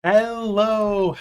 Hello,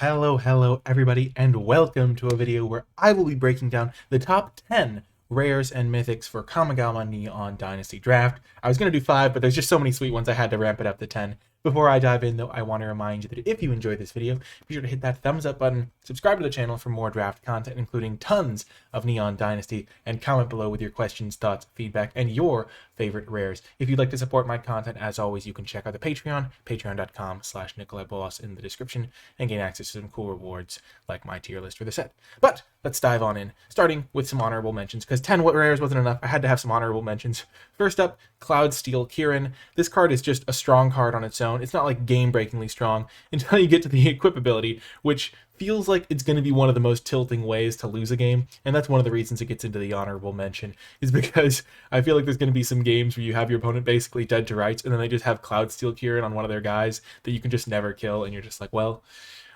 everybody, and welcome to a video where I will be breaking down the top 10 rares and mythics for Kamigawa Neon Dynasty Draft. I was going to do 5, but there's just so many sweet ones I had to ramp it up to 10. Before I dive in, though, I want to remind you that if you enjoyed this video, be sure to hit that thumbs up button, subscribe to the channel for more draft content, including tons of Neon Dynasty, and comment below with your questions, thoughts, feedback, and your favorite rares. If you'd like to support my content, as always, you can check out the Patreon, patreon.com/NicolaiBolas in the description, and gain access to some cool rewards like my tier list for the set. But let's dive on in, starting with some honorable mentions, because 10 rares wasn't enough. I had to have some honorable mentions. First up, Cloudsteel Kieran. This card is just a strong card on its own. It's not like game-breakingly strong until you get to the equip ability, which feels like it's going to be one of the most tilting ways to lose a game, and that's one of the reasons it gets into the honorable mention, is because I feel like there's going to be some games where you have your opponent basically dead to rights, and then they just have Cloudsteel Kieran on one of their guys that you can just never kill, and you're just like, well,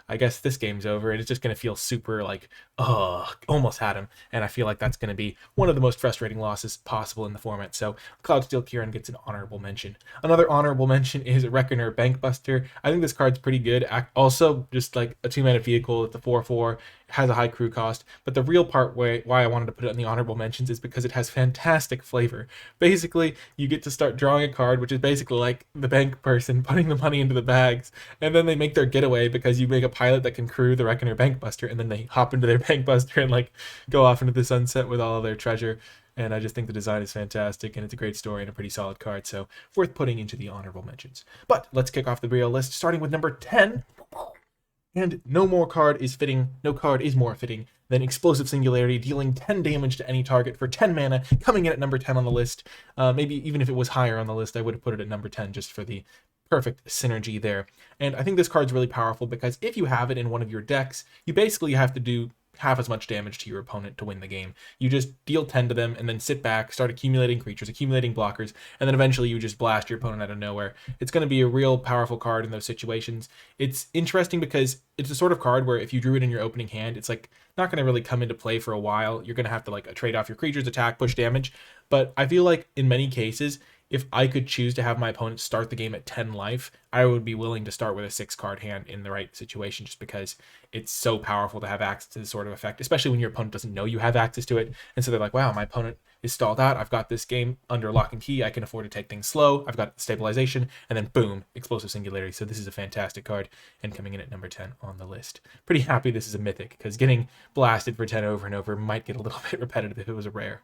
I guess this game's over, and it's just going to feel super like, oh, almost had him. And I feel like that's going to be one of the most frustrating losses possible in the format. So Cloudsteel Kieran gets an honorable mention. Another honorable mention is Reckoner Bankbuster. I think this card's pretty good. Also, just like a 2-mana vehicle at the 4/4, has a high crew cost, but the real part why I wanted to put it in the honorable mentions is because it has fantastic flavor. Basically, you get to start drawing a card, which is basically like the bank person putting the money into the bags, and then they make their getaway because you make a pilot that can crew the Reckoner Bankbuster, and then they hop into their Bankbuster and like go off into the sunset with all of their treasure. And I just think the design is fantastic, and it's a great story and a pretty solid card, so worth putting into the honorable mentions. But let's kick off the real list, starting with number 10. And no card is more fitting than Explosive Singularity, dealing 10 damage to any target for 10 mana, coming in at number 10 on the list. Maybe even if it was higher on the list, I would have put it at number 10 just for the perfect synergy there. And I think this card's really powerful because if you have it in one of your decks, you basically have to do half as much damage to your opponent to win the game. You just deal 10 to them and then sit back, start accumulating creatures, accumulating blockers, and then eventually you just blast your opponent out of nowhere. It's going to be a real powerful card in those situations. It's interesting because it's the sort of card where if you drew it in your opening hand, it's like not going to really come into play for a while. You're going to have to like trade off your creatures, attack, push damage. But I feel like in many cases, if I could choose to have my opponent start the game at 10 life, I would be willing to start with a 6-card hand in the right situation, just because it's so powerful to have access to this sort of effect, especially when your opponent doesn't know you have access to it. And so they're like, wow, my opponent is stalled out. I've got this game under lock and key. I can afford to take things slow. I've got stabilization, and then boom, Explosive Singularity. So this is a fantastic card, and coming in at number 10 on the list. Pretty happy this is a mythic, because getting blasted for 10 over and over might get a little bit repetitive if it was a rare.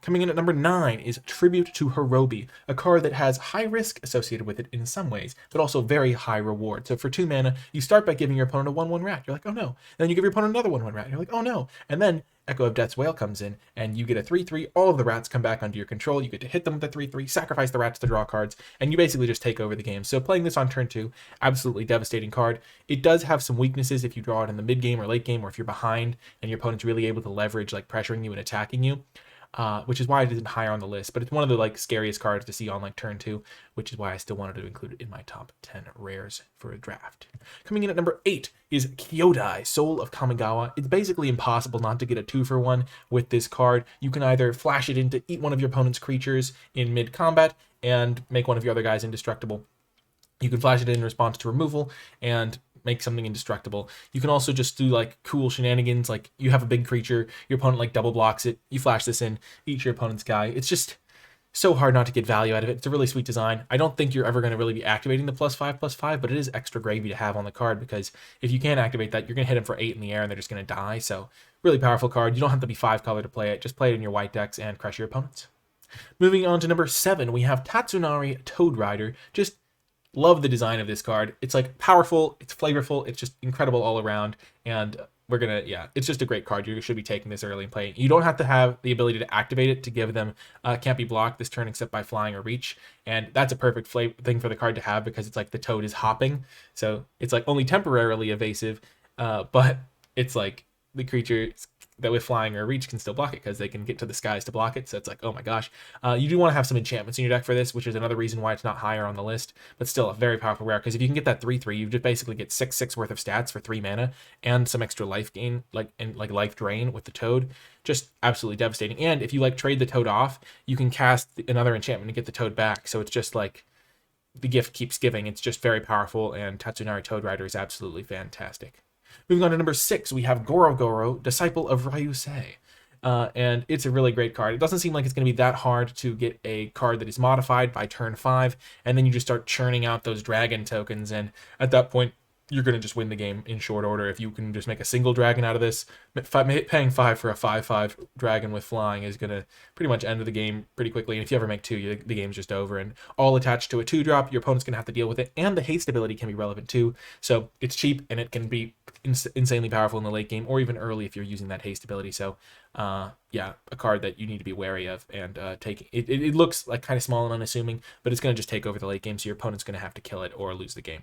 Coming in at number 9 is Tribute to Hirobi, a card that has high risk associated with it in some ways, but also very high reward. So for 2 mana, you start by giving your opponent a 1/1 rat. You're like, oh no. And then you give your opponent another 1/1 rat. You're like, oh no. And then Echo of Death's Wail comes in, and you get a 3/3. All of the rats come back under your control. You get to hit them with a 3/3, sacrifice the rats to draw cards, and you basically just take over the game. So playing this on turn 2, absolutely devastating card. It does have some weaknesses if you draw it in the mid game or late game, or if you're behind and your opponent's really able to leverage like pressuring you and attacking you. Which is why it isn't higher on the list, but it's one of the like scariest cards to see on like turn 2, which is why I still wanted to include it in my top 10 rares for a draft. Coming in at number 8 is Kyodai, Soul of Kamigawa. It's basically impossible not to get a 2-for-1 with this card. You can either flash it in to eat one of your opponent's creatures in mid-combat and make one of your other guys indestructible. You can flash it in response to removal and make something indestructible. You can also just do like cool shenanigans, like you have a big creature, your opponent like double blocks it, you flash this in, eat your opponent's guy. It's just so hard not to get value out of it. It's a really sweet design. I don't think you're ever going to really be activating the +5/+5, but it is extra gravy to have on the card, because if you can't activate that, you're going to hit them for 8 in the air and they're just going to die. So really powerful card. You don't have to be 5 color to play it. Just play it in your white decks and crush your opponents. Moving on to number 7, we have Tatsunari Toad Rider. Just love the design of this card. It's like powerful, it's flavorful, it's just incredible all around, and it's just a great card. You should be taking this early and playing. You don't have to have the ability to activate it to give them can't be blocked this turn except by flying or reach, and that's a perfect thing for the card to have, because it's like the toad is hopping, so it's like only temporarily evasive, but it's like the creature that with flying or reach can still block it because they can get to the skies to block it. So it's like, oh my gosh. You do want to have some enchantments in your deck for this, which is another reason why it's not higher on the list, but still a very powerful rare, because if you can get that 3/3, you just basically get 6/6 worth of stats for 3 mana and some extra life gain, like life drain with the toad. Just absolutely devastating. And if you like trade the toad off, you can cast another enchantment and get the toad back. So it's just like the gift keeps giving. It's just very powerful, and Tatsunari Toad Rider is absolutely fantastic. Moving on to number 6, we have Goro Goro, Disciple of Ryusei. And it's a really great card. It doesn't seem like it's going to be that hard to get a card that is modified by turn 5, and then you just start churning out those dragon tokens, and at that point, you're going to just win the game in short order. If you can just make a single dragon out of this, paying 5 for a 5/5 dragon with flying is going to pretty much end the game pretty quickly. And if you ever make 2, the game's just over. And all attached to a 2-drop, your opponent's going to have to deal with it. And the haste ability can be relevant too. So it's cheap, and it can be insanely powerful in the late game, or even early if you're using that haste ability. So yeah, a card that you need to be wary of, and take it. It looks like kind of small and unassuming, but it's going to just take over the late game, so your opponent's going to have to kill it or lose the game.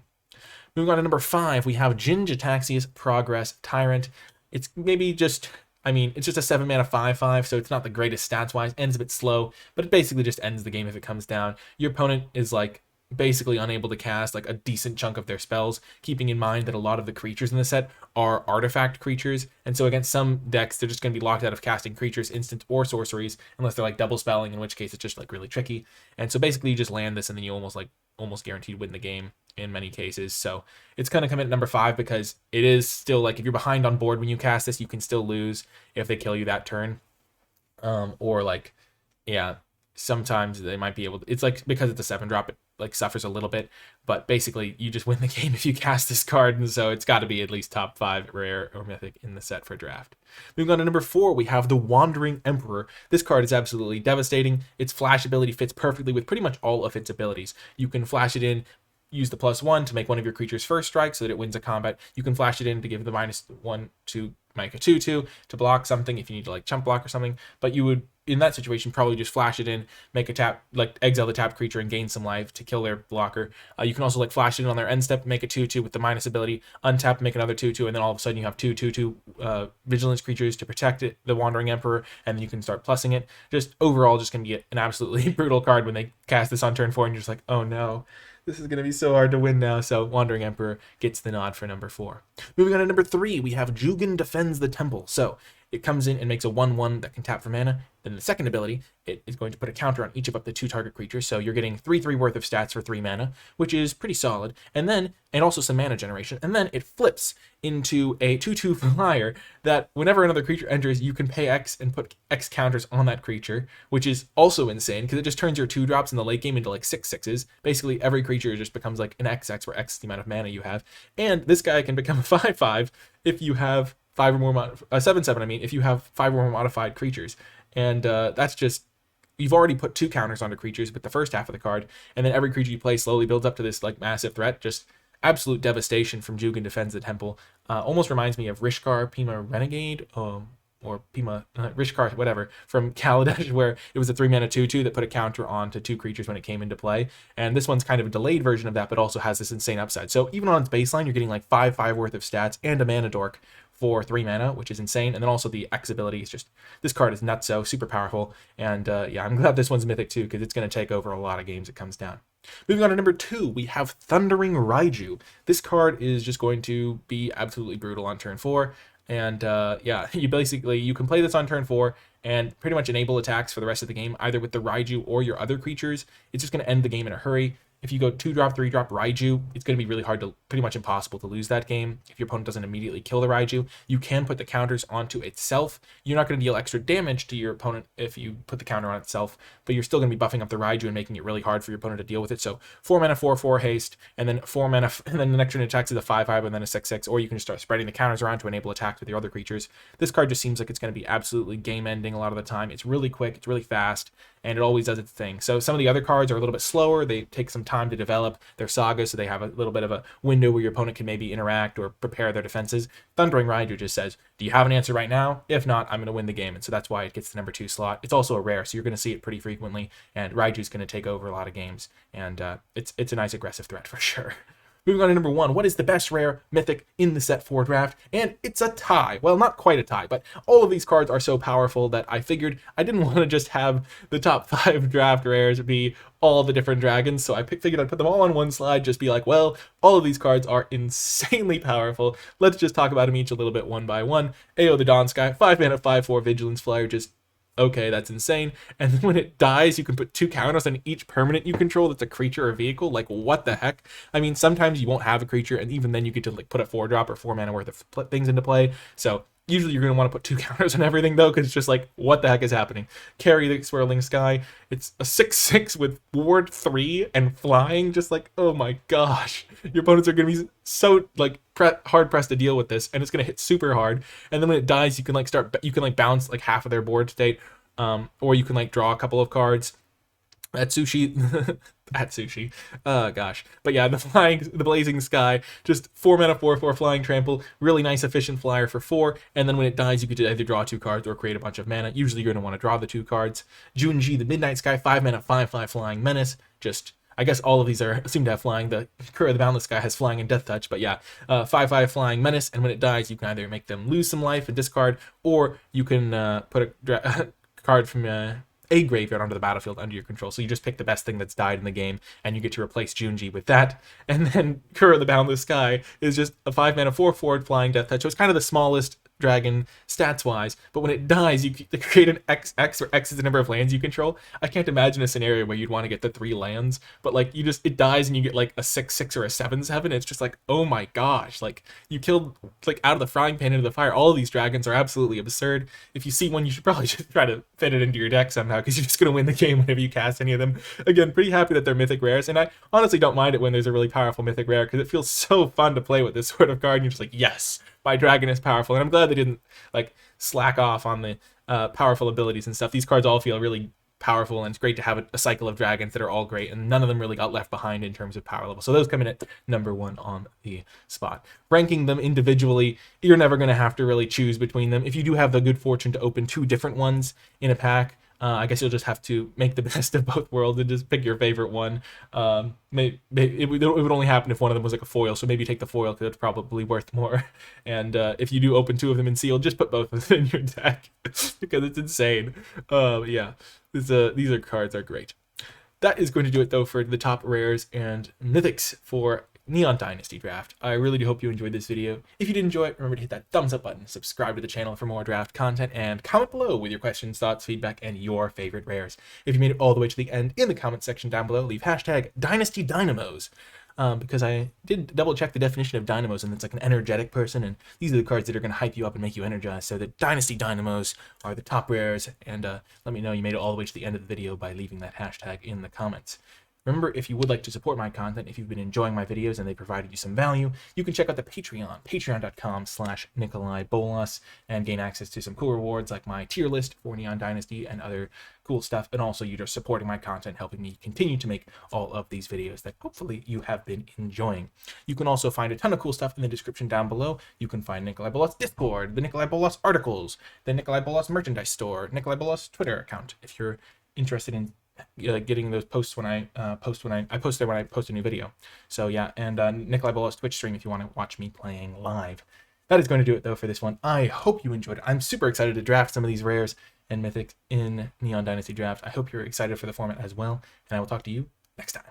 Moving on to number 5, we have Jin Jataxia's Progress Tyrant. It's maybe just, I mean, it's just a 7-mana 5/5, so it's not the greatest stats-wise, and it's a bit slow, but it basically just ends the game if it comes down. Your opponent is like basically unable to cast like a decent chunk of their spells, keeping in mind that a lot of the creatures in the set are artifact creatures, and so against some decks they're just going to be locked out of casting creatures, instant or sorceries, unless they're like double spelling, in which case it's just like really tricky. And so basically you just land this and then you almost guaranteed win the game in many cases. So it's going to come in at number 5 because it is still like, if you're behind on board when you cast this, you can still lose if they kill you that turn. Or like, yeah, sometimes they might be able to, it's like, because it's a 7-drop, it like suffers a little bit, but basically you just win the game if you cast this card, and so it's got to be at least top 5 rare or mythic in the set for draft. Moving on to number 4, we have the Wandering Emperor. This card is absolutely devastating. Its flash ability fits perfectly with pretty much all of its abilities. You can flash it in, use the +1 to make one of your creatures first strike so that it wins a combat. You can flash it in to give the -1 to make a 2/2 to block something if you need to like chump block or something, but you would in that situation probably just flash it in, make a tap, like exile the tapped creature and gain some life to kill their blocker. You can also like flash it in on their end step, make a 2/2 with the minus ability, untap, make another 2/2, and then all of a sudden you have 2/2/2 vigilance creatures to protect it, the Wandering Emperor, and then you can start plussing it. Just overall, just gonna be an absolutely brutal card when they cast this on turn 4, and you're just like, oh no, this is going to be so hard to win now. So Wandering Emperor gets the nod for number 4. Moving on to number 3, we have Jugen Defends the Temple. So it comes in and makes a 1/1 that can tap for mana. Then the second ability, it is going to put a counter on each of up to 2 target creatures. So you're getting 3/3 worth of stats for 3 mana, which is pretty solid. And also some mana generation. And then it flips into a 2/2 flyer that whenever another creature enters, you can pay X and put X counters on that creature, which is also insane because it just turns your 2-drops in the late game into like 6/6s. Basically, every creature just becomes like an XX, where X is the amount of mana you have. And this guy can become a 5/5 if you have 5 or more, 7/7, I mean, if you have 5 or more modified creatures. And that's just, you've already put 2 counters onto creatures with the first half of the card, and then every creature you play slowly builds up to this like massive threat. Just absolute devastation from Jugen Defends the Temple. Almost reminds me of Rishkar Pima Renegade, or Pima, Rishkar, whatever, from Kaladesh, where it was a 3-mana 2/2 that put a counter onto 2 creatures when it came into play. And this one's kind of a delayed version of that, but also has this insane upside. So even on its baseline, you're getting like 5/5 worth of stats and a mana dork for 3 mana, which is insane. And then also the X ability is just, this card is nutso, super powerful. And yeah, I'm glad this one's mythic too, because it's going to take over a lot of games it comes down. Moving on to number 2, we have Thundering Raiju. This card is just going to be absolutely brutal on turn 4. And yeah, you can play this on turn 4 and pretty much enable attacks for the rest of the game, either with the Raiju or your other creatures. It's just going to end the game in a hurry. If you go 2-drop, 3-drop Raiju, it's going to be really hard to, pretty much impossible to lose that game if your opponent doesn't immediately kill the Raiju. You can put the counters onto itself. You're not going to deal extra damage to your opponent if you put the counter on itself, but you're still going to be buffing up the Raiju and making it really hard for your opponent to deal with it. So 4 mana, 4/4 haste, and then 4 mana, and then the next turn attacks is a 5/5 and then a 6/6, or you can just start spreading the counters around to enable attacks with your other creatures. This card just seems like it's going to be absolutely game-ending a lot of the time. It's really quick, it's really fast, and it always does its thing. So some of the other cards are a little bit slower. They take some time to develop their saga, so they have a little bit of a window where your opponent can maybe interact or prepare their defenses. Thundering Raiju just says, do you have an answer right now? If not, I'm going to win the game. And so that's why it gets the number 2 slot. It's also a rare, so you're going to see it pretty frequently, and Raiju's going to take over a lot of games, and it's a nice aggressive threat for sure. Moving on to number 1, what is the best rare mythic in the set 4 draft? And it's a tie. Well, not quite a tie, but all of these cards are so powerful that I figured I didn't want to just have the top 5 draft rares be all the different dragons, so I figured I'd put them all on one slide, just be like, well, all of these cards are insanely powerful. Let's just talk about them each a little bit one by one. Ao the Dawn Sky, 5 mana, 5/4 Vigilance Flyer, just okay, that's insane. And then when it dies, you can put 2 counters on each permanent you control that's a creature or vehicle. Like, what the heck? I mean, sometimes you won't have a creature, and even then you get to like put a 4-drop or 4 mana worth of things into play. So usually you're going to want to put 2 counters on everything, though, because it's just like, what the heck is happening? Carry the Swirling Sky. It's a 6/6 with Ward 3 and flying. Just like, oh my gosh. Your opponents are going to be so like hard-pressed to deal with this, and it's going to hit super hard. And then when it dies, you can like bounce like half of their board state, or you can like draw a couple of cards. At sushi, at sushi. Gosh. But yeah, the Blazing Sky, just 4 mana, 4/4 flying trample, really nice efficient flyer for 4. And then when it dies, you could either draw 2 cards or create a bunch of mana. Usually you're going to want to draw the 2 cards. Junji, the Midnight Sky, 5 mana, 5/5 flying menace. Just, I guess all of these are assumed to have flying. The Courier of the Boundless Sky has flying and death touch, but yeah, 5/5 flying menace. And when it dies, you can either make them lose some life and discard, or you can put a card from a graveyard onto the battlefield under your control. So you just pick the best thing that's died in the game, and you get to replace Junji with that. And then Courier of the Boundless Sky is just a 5 mana 4/4 flying death touch. So it's kind of the smallest dragon stats wise, but when it dies, you create an XX, or X is the number of lands you control. I can't imagine a scenario where you'd want to get the 3 lands, but like it dies and you get like a 6/6 or a 7/7. It's just like, oh my gosh, like you killed like out of the frying pan into the fire. All of these dragons are absolutely absurd. If you see one, you should probably just try to fit it into your deck somehow, because you're just going to win the game whenever you cast any of them. Again, pretty happy that they're mythic rares, and I honestly don't mind it when there's a really powerful mythic rare, because it feels so fun to play with this sort of card, and you're just like, yes, my dragon is powerful. And I'm glad they didn't like slack off on the powerful abilities and stuff. These cards all feel really powerful, and it's great to have a cycle of dragons that are all great, and none of them really got left behind in terms of power level. So those come in at number 1 on the spot. Ranking them individually, you're never going to have to really choose between them. If you do have the good fortune to open 2 different ones in a pack, I guess you'll just have to make the best of both worlds and just pick your favorite one. It would only happen if one of them was like a foil, so maybe take the foil because it's probably worth more. And if you do open 2 of them in sealed, just put both of them in your deck because it's insane. Yeah, these cards are great. That is going to do it, though, for the top rares and mythics for Neon Dynasty Draft. I really do hope you enjoyed this video. If you did enjoy it, remember to hit that thumbs up button, subscribe to the channel for more draft content, and comment below with your questions, thoughts, feedback, and your favorite rares. If you made it all the way to the end, in the comment section down below, leave hashtag Dynasty Dynamos, because I did double check the definition of dynamos, and it's like an energetic person, and these are the cards that are going to hype you up and make you energized. So the Dynasty Dynamos are the top rares, and let me know you made it all the way to the end of the video by leaving that hashtag in the comments. Remember, if you would like to support my content, if you've been enjoying my videos and they provided you some value, you can check out the Patreon, patreon.com/NicolaiBolas, and gain access to some cool rewards like my tier list for Neon Dynasty and other cool stuff. And also, you're just supporting my content, helping me continue to make all of these videos that hopefully you have been enjoying. You can also find a ton of cool stuff in the description down below. You can find NicolaiBolas Discord, the NicolaiBolas articles, the NicolaiBolas merchandise store, NicolaiBolas Twitter account, if you're interested in getting those posts when I post there when I post a new video. So yeah, and NicolaiBolas Twitch stream if you want to watch me playing live. That is going to do it, though, for this one. I hope you enjoyed it. I'm super excited to draft some of these rares and mythics in Neon Dynasty Draft. I hope you're excited for the format as well, and I will talk to you next time.